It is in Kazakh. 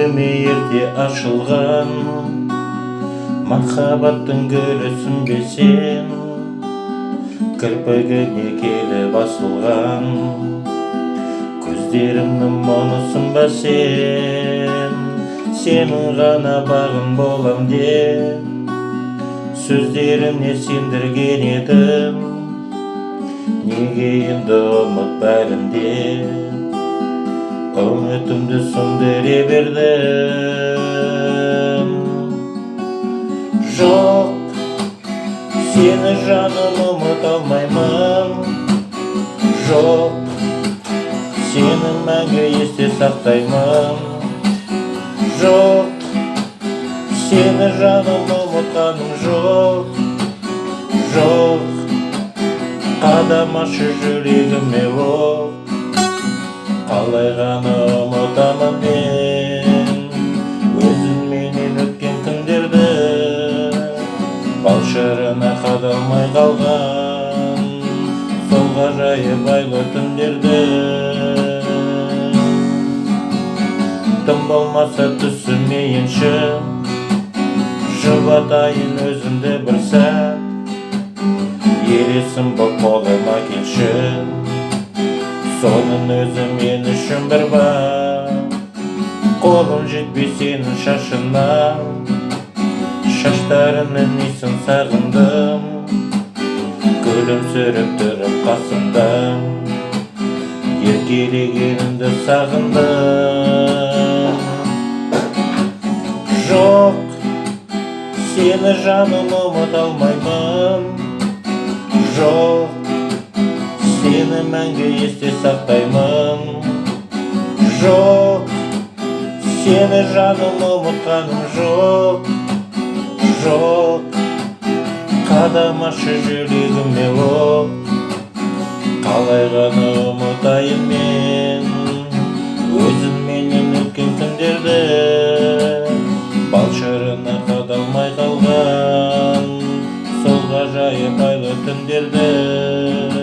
жүрегіме ерте ашылған махаббаттың гүлісін білсем, кірпігіне келіп басылған көздерімнің мұнысын ба сен? Сенің ғана бағың болам деп сөздерімне сендірген едім. Неге енді ұмыт бәрін деп үмітімді сөндіре бердім. Жоқ, сені жаным ұмыта алмаймын. Жоқ, сені мәңгі есте сақтаймын. Жоқ, сені жаным ұмытқаным жоқ. Жоқ, қадам ашы жүрегіме оқ. Қалай ғана ұмытамын мен өзіңменен өткен күндерді, бал шырына қадалмай қалған сол ғажайып айлы түндерді. Тым болмаса түсірмейінші, жұбатайын өзімді бір сәт. Елесім боп қолыма келші, соның өзі мен үшін бір бар. Қолым жетпей сенің шашына, шаштарының несін сағындым. Күлімсіреп тұрып қасымда, еркелегеніңді сағындым. Жоқ, сені жаным ұмыта алмаймын. Жоқ, сені мәңгі есте сақтаймын. Жоқ, сені жаным ұмытқаным жоқ. Жоқ, қадам ашы жүрегіме оқ. Қалай ғана ұмытайын мен өзіңменен өткен күндерді, бал шырына қадалмай қалған сол ғажайып айлы түндерді.